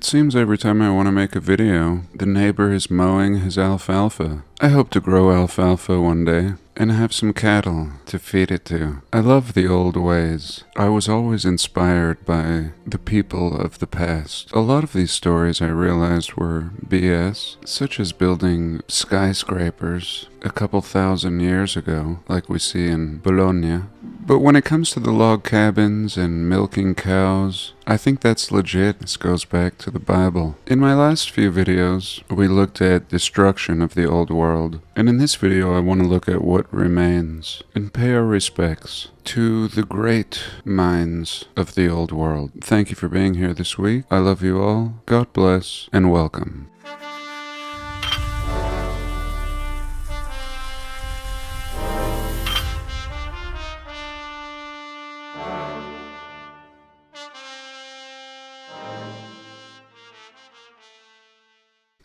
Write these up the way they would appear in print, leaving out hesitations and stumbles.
It seems every time I want to make a video, the neighbor is mowing his alfalfa. I hope to grow alfalfa one day and have some cattle to feed it to. I love the old ways. I was always inspired by the people of the past. A lot of these stories I realized were BS, such as building skyscrapers a couple thousand years ago, like we see in Bologna. But when it comes to the log cabins and milking cows, I think that's legit. This goes back to the Bible. In my last few videos, we looked at destruction of the old world. And in this video, I want to look at what remains and pay our respects to the great minds of the old world. Thank you for being here this week. I love you all. God bless and welcome.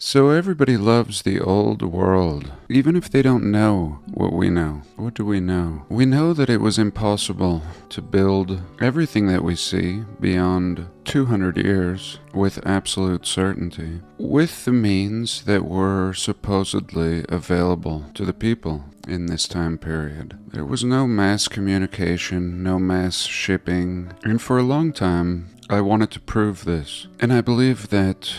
So everybody loves the old world, even if they don't know what we know. What do we know? We know that it was impossible to build everything that we see beyond 200 years with absolute certainty, with the means that were supposedly available to the people in this time period. There was no mass communication, no mass shipping, and for a long time I wanted to prove this, and I believe that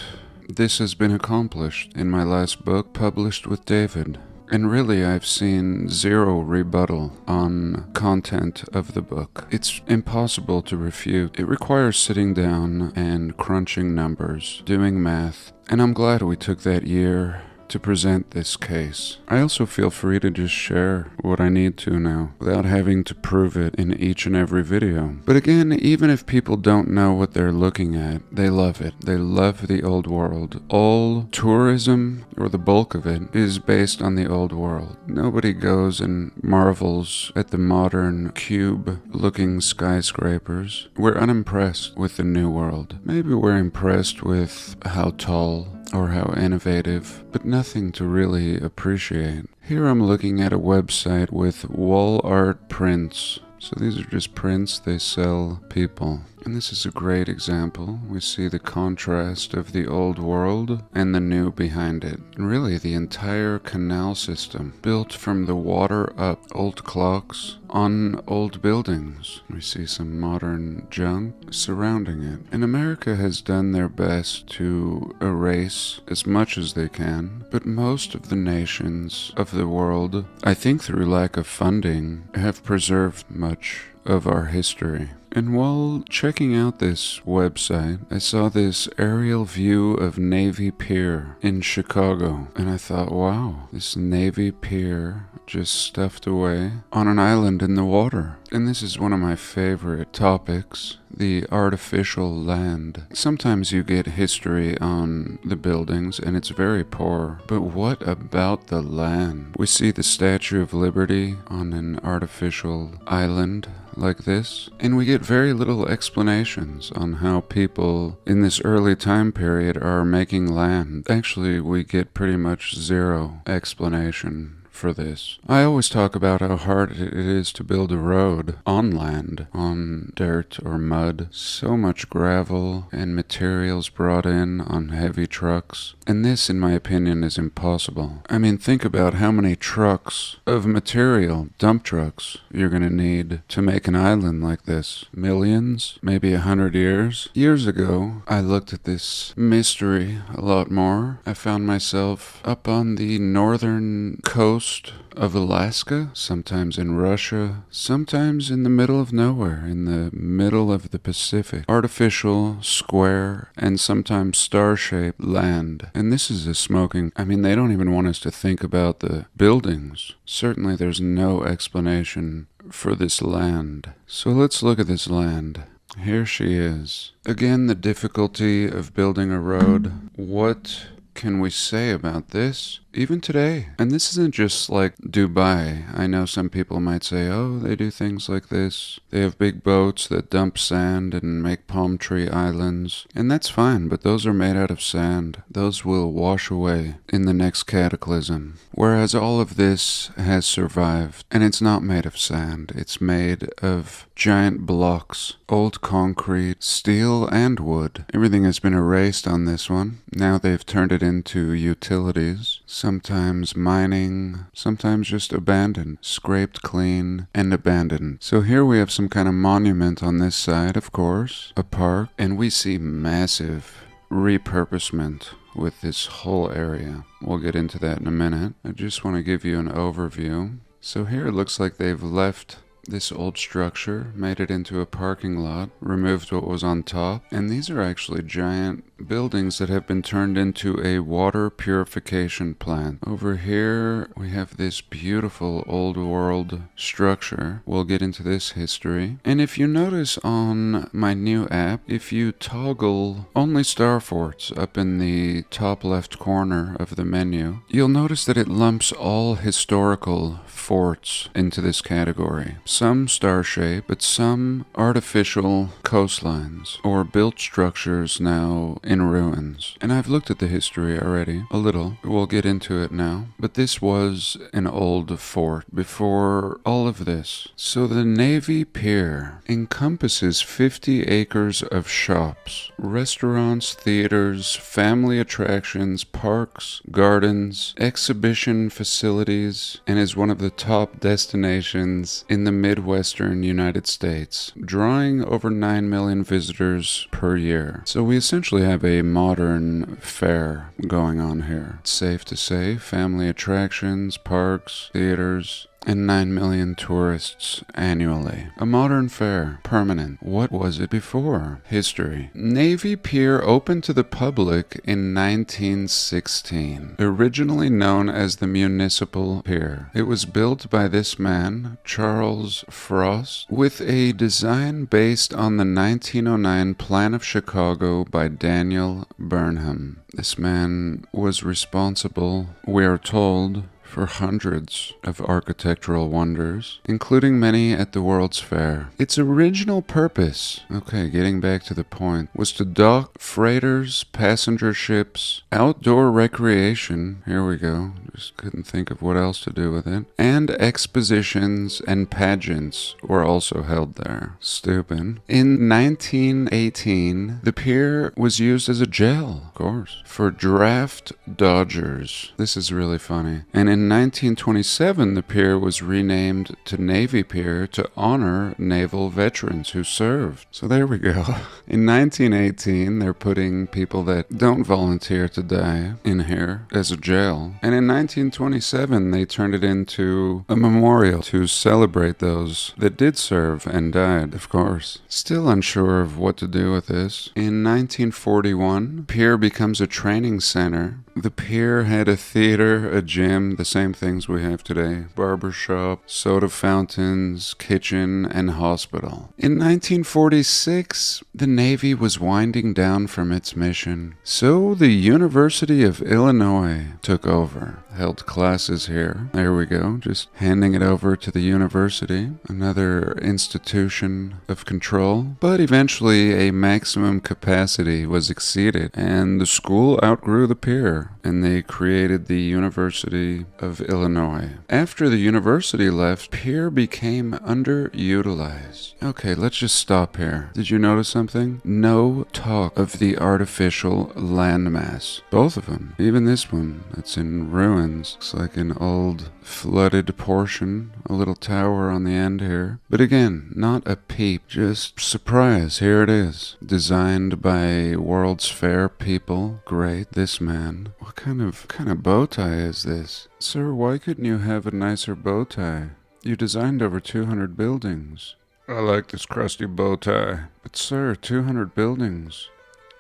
this has been accomplished in my last book, published with David. And really, I've seen zero rebuttal on content of the book. It's impossible to refute. It requires sitting down and crunching numbers, doing math. And I'm glad we took that year to present this case. I also feel free to just share what I need to now, without having to prove it in each and every video. But again, even if people don't know what they're looking at, they love it. They love the old world. All tourism, or the bulk of it, is based on the old world. Nobody goes and marvels at the modern cube-looking skyscrapers. We're unimpressed with the new world. Maybe we're impressed with how tall or how innovative, but nothing to really appreciate. Here I'm looking at a website with wall art prints. So these are just prints they sell people. And this is a great example. We see the contrast of the old world and the new behind it. And really the entire canal system built from the water up, old clocks on old buildings. We see some modern junk surrounding it. And America has done their best to erase as much as they can, but most of the nations of the world, I think through lack of funding, have preserved much of our history. And while checking out this website, I saw this aerial view of Navy Pier in Chicago, and I thought, wow, this Navy Pier just stuffed away on an island in the water. And this is one of my favorite topics, the artificial land. Sometimes you get history on the buildings and it's very poor, but what about the land? We see the Statue of Liberty on an artificial island like this, and we get very little explanations on how people in this early time period are making land. Actually, we get pretty much zero explanation for this. I always talk about how hard it is to build a road on land, on dirt or mud. So much gravel and materials brought in on heavy trucks. And this, in my opinion, is impossible. I mean, think about how many trucks of material, dump trucks, you're gonna need to make an island like this. Millions? Maybe 100 years? Years ago, I looked at this mystery a lot more. I found myself up on the northern coast of Alaska, sometimes in Russia, sometimes in the middle of nowhere, in the middle of the Pacific. Artificial, square, and sometimes star-shaped land. And this is a smoking... I mean, they don't even want us to think about the buildings. Certainly there's no explanation for this land. So let's look at this land. Here she is. Again, the difficulty of building a road. What can we say about this? even today. And this isn't just like Dubai. I know some people might say, oh, they do things like this. They have big boats that dump sand and make palm tree islands. And that's fine, but those are made out of sand. Those will wash away in the next cataclysm. Whereas all of this has survived. And it's not made of sand. It's made of giant blocks, old concrete, steel, and wood. Everything has been erased on this one. Now they've turned it into utilities. Sometimes mining, sometimes just abandoned, scraped clean, and abandoned. So here we have some kind of monument on this side, of course, a park, and we see massive repurposement with this whole area. We'll get into that in a minute. I just want to give you an overview. So here it looks like they've left this old structure, made it into a parking lot, removed what was on top, and these are actually giant buildings that have been turned into a water purification plant. Over here we have this beautiful old world structure. We'll get into this history. And if you notice on my new app, if you toggle only star forts up in the top left corner of the menu, you'll notice that it lumps all historical forts into this category. Some star-shaped, but some artificial coastlines or built structures now in ruins. And I've looked at the history already, a little. We'll get into it now. But this was an old fort before all of this. So the Navy Pier encompasses 50 acres of shops, restaurants, theaters, family attractions, parks, gardens, exhibition facilities, and is one of the top destinations in the Midwestern United States, drawing over 9 million visitors per year. So we essentially have a modern fair going on here. It's safe to say, family attractions, parks, theaters, and 9 million tourists annually. A modern fair, permanent. What was it before? History. Navy Pier opened to the public in 1916, originally known as the Municipal Pier. It was built by this man, Charles Frost, with a design based on the 1909 Plan of Chicago by Daniel Burnham. This man was responsible, we are told, for hundreds of architectural wonders, including many at the World's Fair. Its original purpose, getting back to the point, was to dock freighters, passenger ships, outdoor recreation, here we go, just couldn't think of what else to do with it, and expositions and pageants were also held there. Stupid. In 1918, the pier was used as a jail, of course, for draft dodgers. This is really funny. And in 1927, the pier was renamed to Navy Pier to honor naval veterans who served. So there we go. In 1918, they're putting people that don't volunteer to die in here as a jail. And in 1927, they turned it into a memorial to celebrate those that did serve and died, of course. Still unsure of what to do with this. In 1941, Pier becomes a training center. The pier had a theater, a gym, the same things we have today, barbershop, soda fountains, kitchen, and hospital. In 1946, the Navy was winding down from its mission, so the University of Illinois took over, held classes here. There we go, just handing it over to the university, another institution of control. But eventually a maximum capacity was exceeded, and the school outgrew the pier, and they created the University of Illinois. After the university left, Pier became underutilized. Okay, let's just stop here. Did you notice something? No talk of the artificial landmass. Both of them. Even this one that's in ruins. Looks like an old flooded portion. A little tower on the end here. But again, not a peep. Just surprise. Here it is. Designed by World's Fair people. Great. This man. What kind of bow tie is this? Sir, why couldn't you have a nicer bow tie? You designed over 200 buildings. I like this crusty bow tie. But sir, 200 buildings.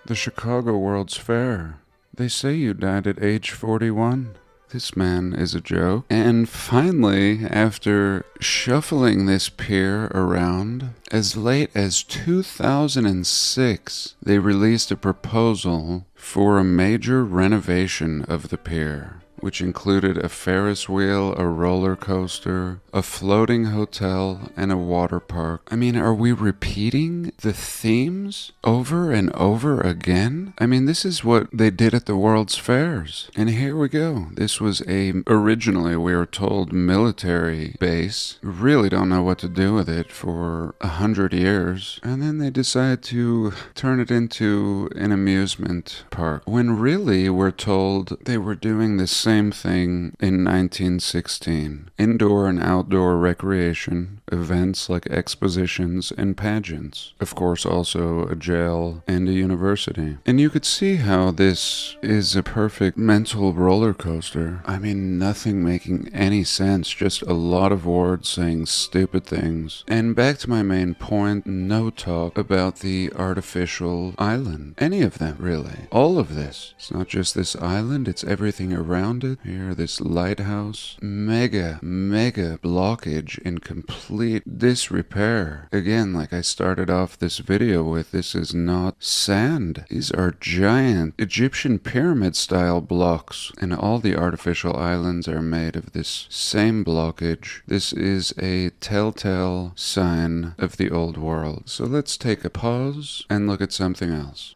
The Chicago World's Fair. They say you died at age 41. This man is a joke. And finally, after shuffling this pier around, as late as 2006, they released a proposal for a major renovation of the pier. which included a Ferris wheel, a roller coaster, a floating hotel, and a water park. I mean, are we repeating the themes over and over again? I mean, this is what they did at the World's Fairs. And here we go. This was originally, we were told, military base. Really don't know what to do with it for 100 years. And then they decide to turn it into an amusement park. When really we're told they were doing the same thing in 1916. Indoor and outdoor recreation, events like expositions and pageants. Of course, also a jail and a university. And you could see how this is a perfect mental roller coaster. I mean, nothing making any sense, just a lot of words saying stupid things. And back to my main point, no talk about the artificial island. Any of them, really. All of this. It's not just this island, it's everything around it. Here, this lighthouse. Mega blockage in complete disrepair. Again, like I started off this video with, this is not sand. These are giant Egyptian pyramid style blocks, and all the artificial islands are made of this same blockage. This is a telltale sign of the old world. So let's take a pause and look at something else.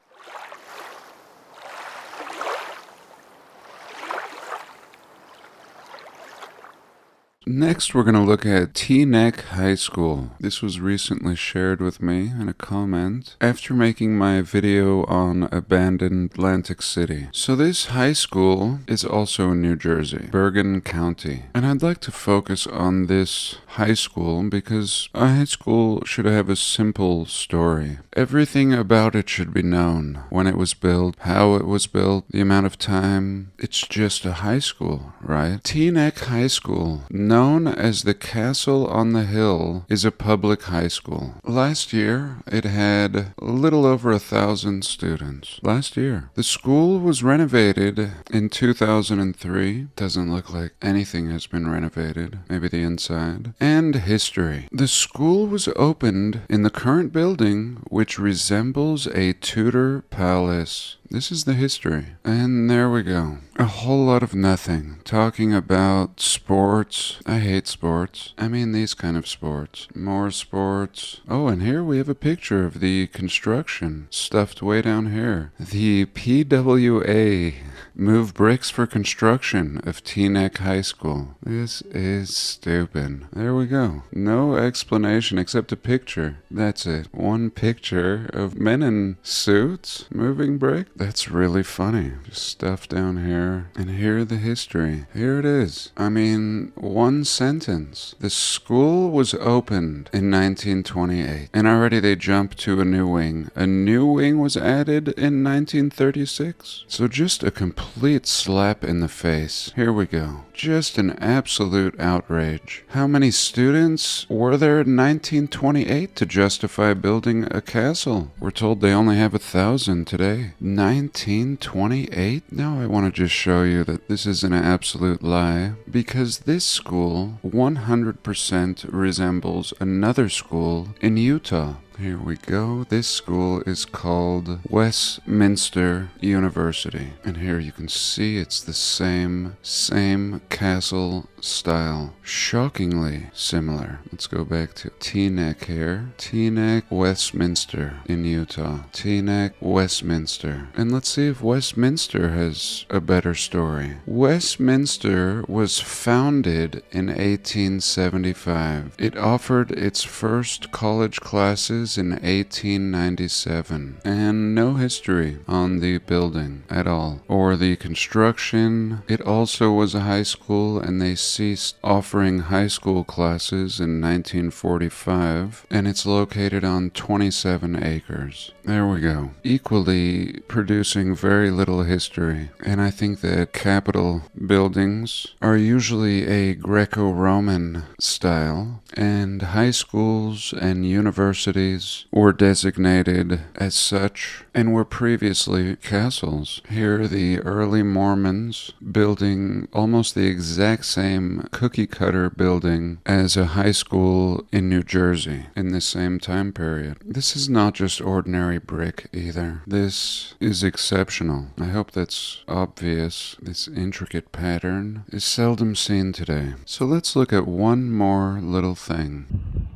Next, we're going to look at Teaneck High School. This was recently shared with me in a comment after making my video on abandoned Atlantic City. So this high school is also in New Jersey, Bergen County. And I'd like to focus on this high school because a high school should have a simple story. Everything about it should be known. When it was built, how it was built, the amount of time. It's just a high school, right? Teaneck High School, known as the Castle on the Hill, is a public high school. Last year, it had a little over 1,000 students. Last year. The school was renovated in 2003. Doesn't look like anything has been renovated. Maybe the inside. And history. The school was opened in the current building, which resembles a Tudor palace. This is the history. And there we go. A whole lot of nothing. Talking about sports. I hate sports. I mean these kind of sports. More sports. Oh, and here we have a picture of the construction. Stuffed way down here. The PWA. Move bricks for construction of Teaneck High School. This is stupid. There we go. No explanation except a picture. That's it. One picture of men in suits moving brick. That's really funny. Just stuff down here. And here the history. Here it is. I mean, one sentence. The school was opened in 1928. And already they jumped to a new wing. A new wing was added in 1936. So just a complete slap in the face. Here we go. Just an absolute outrage. How many students were there in 1928 to justify building a castle? We're told they only have 1,000 today. 1928? Now I want to just show you that this is an absolute lie, because this school 100% resembles another school in Utah. Here we go. This school is called Westminster University. And here you can see it's the same castle style. Shockingly similar. Let's go back to Teaneck here. Teaneck, Westminster in Utah. Teaneck, Westminster. And let's see if Westminster has a better story. Westminster was founded in 1875. It offered its first college classes in 1897, and no history on the building at all, or the construction. It also was a high school, and they ceased offering high school classes in 1945, and it's located on 27 acres. There we go. Equally producing very little history, and I think that Capitol buildings are usually a Greco-Roman style, and high schools and universities were designated as such and were previously castles. Here the early Mormons building almost the exact same same cookie cutter building as a high school in New Jersey in this same time period. This is not just ordinary brick either. This is exceptional. I hope that's obvious. This intricate pattern is seldom seen today. So let's look at one more little thing.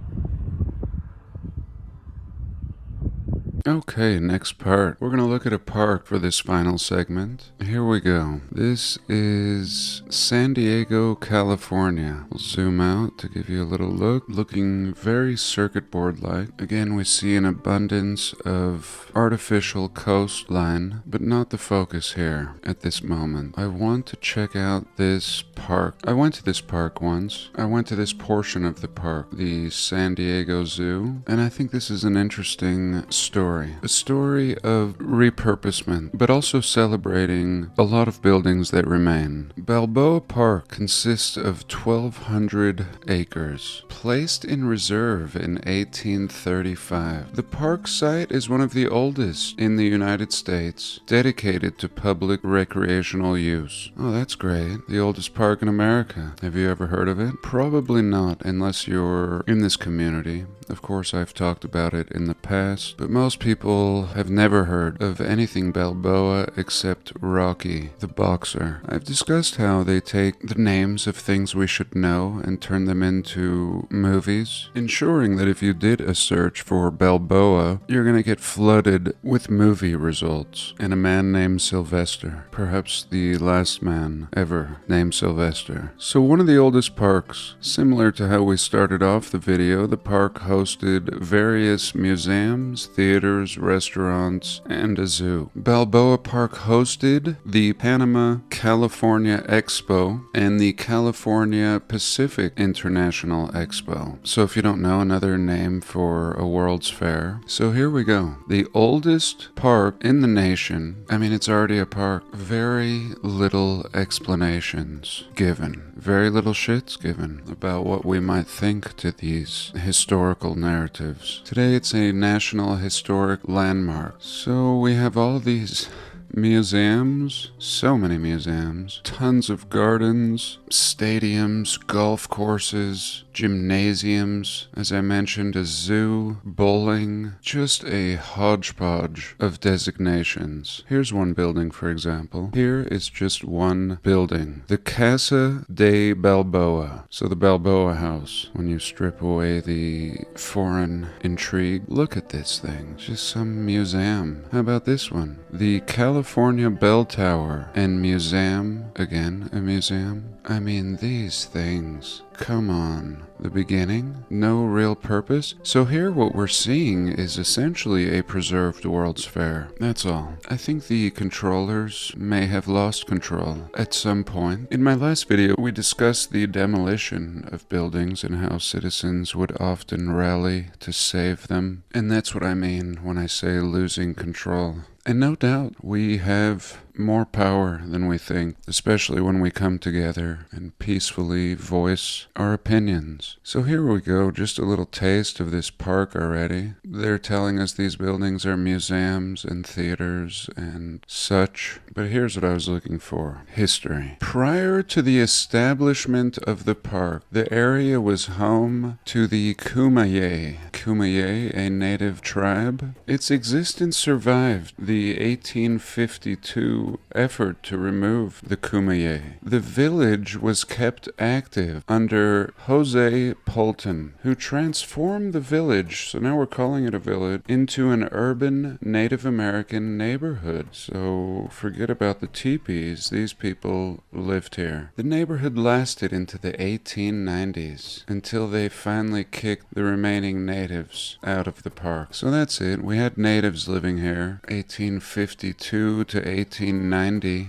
Okay, next part. We're going to look at a park for this final segment. Here we go. This is San Diego, California. We'll zoom out to give you a little look. Looking very circuit board-like. Again, we see an abundance of artificial coastline, but not the focus here at this moment. I want to check out this park. I went to this park once. I went to this portion of the park, the San Diego Zoo, and I think this is an interesting story. A story of repurposement, but also celebrating a lot of buildings that remain. Balboa Park consists of 1,200 acres, placed in reserve in 1835. The park site is one of the oldest in the United States, dedicated to public recreational use. Oh, that's great. The oldest park in America. Have you ever heard of it? Probably not, unless you're in this community. Of course, I've talked about it in the past, but most people have never heard of anything Balboa except Rocky, the boxer. I've discussed how they take the names of things we should know and turn them into movies, ensuring that if you did a search for Balboa, you're going to get flooded with movie results. And a man named Sylvester, perhaps the last man ever named Sylvester. So one of the oldest parks, similar to how we started off the video, the park hosted various museums, theaters, restaurants, and a zoo. Balboa Park hosted the Panama California Expo and the California Pacific International Expo. So if you don't know, another name for a World's Fair. So here we go. The oldest park in the nation. I mean, it's already a park. Very little explanations given. Very little shits given about what we might think to these historical narratives. Today it's a National Historic Landmark. So we have all these museums, so many museums, tons of gardens, stadiums, golf courses, gymnasiums, as I mentioned, a zoo, bowling, just a hodgepodge of designations. Here's one building, for example. Here is just one building, the Casa de Balboa. So the Balboa House, when you strip away the foreign intrigue. Look at this thing, just some museum. How about this one? The California Bell Tower and Museum, again, a museum. I mean, these things, come on. The beginning, no real purpose. So here what we're seeing is essentially a preserved World's Fair. That's all. I think the controllers may have lost control at some point. In my last video, we discussed the demolition of buildings and how citizens would often rally to save them. And that's what I mean when I say losing control. And no doubt we have more power than we think, especially when we come together and peacefully voice our opinions. So here we go, just a little taste of this park already. They're telling us these buildings are museums and theaters and such. But here's what I was looking for. History. Prior to the establishment of the park, the area was home to the Kumeyaay. Kumeyaay, a native tribe. Its existence survived the 1852 effort to remove the Kumeyaay. The village was kept active under Jose Polton, who transformed the village, so now we're calling it a village, into an urban Native American neighborhood. So forget about the teepees, these people lived here. The neighborhood lasted into the 1890s until they finally kicked the remaining natives out of the park. So that's it, we had natives living here, 1852 to 1890.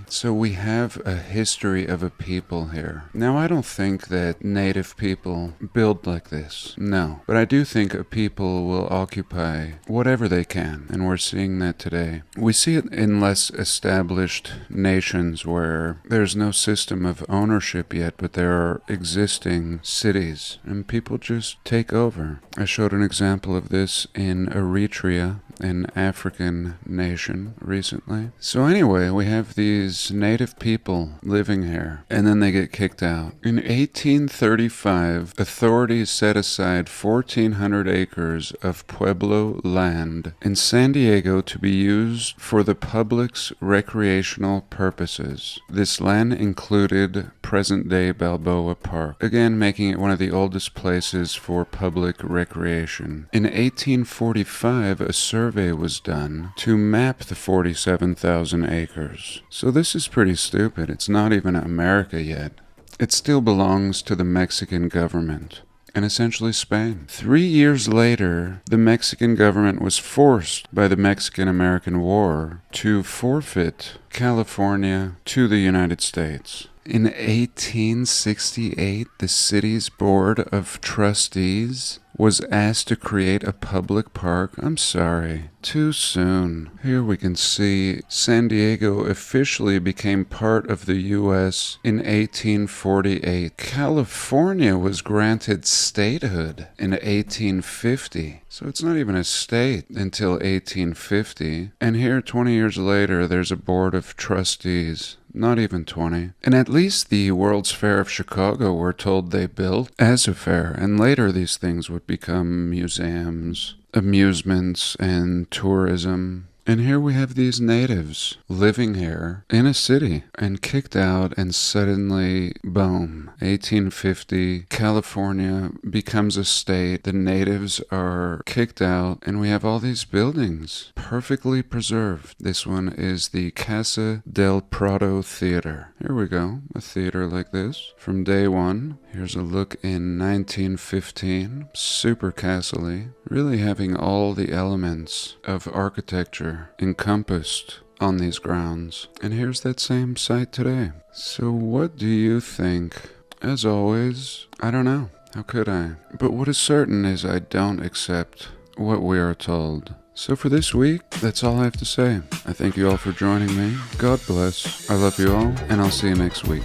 So we have a history of a people here. Now I don't think that native people build like this. No. But I do think a people will occupy whatever they can. And we're seeing that today. We see it in less established nations where there's no system of ownership yet, but there are existing cities and people just take over. I showed an example of this in Eritrea, an African nation, recently. So anyway, we have these native people living here, and then they get kicked out. In 1835, authorities set aside 1,400 acres of Pueblo land in San Diego to be used for the public's recreational purposes. This land included present-day Balboa Park, again making it one of the oldest places for public recreation. In 1845, a survey was done to map the 47,000 acres. So this is pretty stupid. It's not even America yet. It still belongs to the Mexican government, and essentially Spain. 3 years later, the Mexican government was forced by the Mexican-American War to forfeit California to the United States. In 1868, the city's board of trustees was asked to create a public park. I'm sorry, too soon. Here we can see San Diego officially became part of the U.S. in 1848. California was granted statehood in 1850. So it's not even a state until 1850. And here, 20 years later, there's a board of trustees. Not even 20. And at least the World's Fair of Chicago we're told they built as a fair, and later these things would become museums, amusements, and tourism. And here we have these natives living here in a city and kicked out, and suddenly, boom, 1850, California becomes a state. The natives are kicked out, and we have all these buildings perfectly preserved. This one is the Casa del Prado Theater. Here we go, a theater like this from day one. Here's a look in 1915, super castle-y, really having all the elements of architecture encompassed on these grounds. And here's that same site today. So what do you think? As always, I don't know. How could I? But what is certain is I don't accept what we are told. So for this week, that's all I have to say. I thank you all for joining me. God bless. I love you all, and I'll see you next week.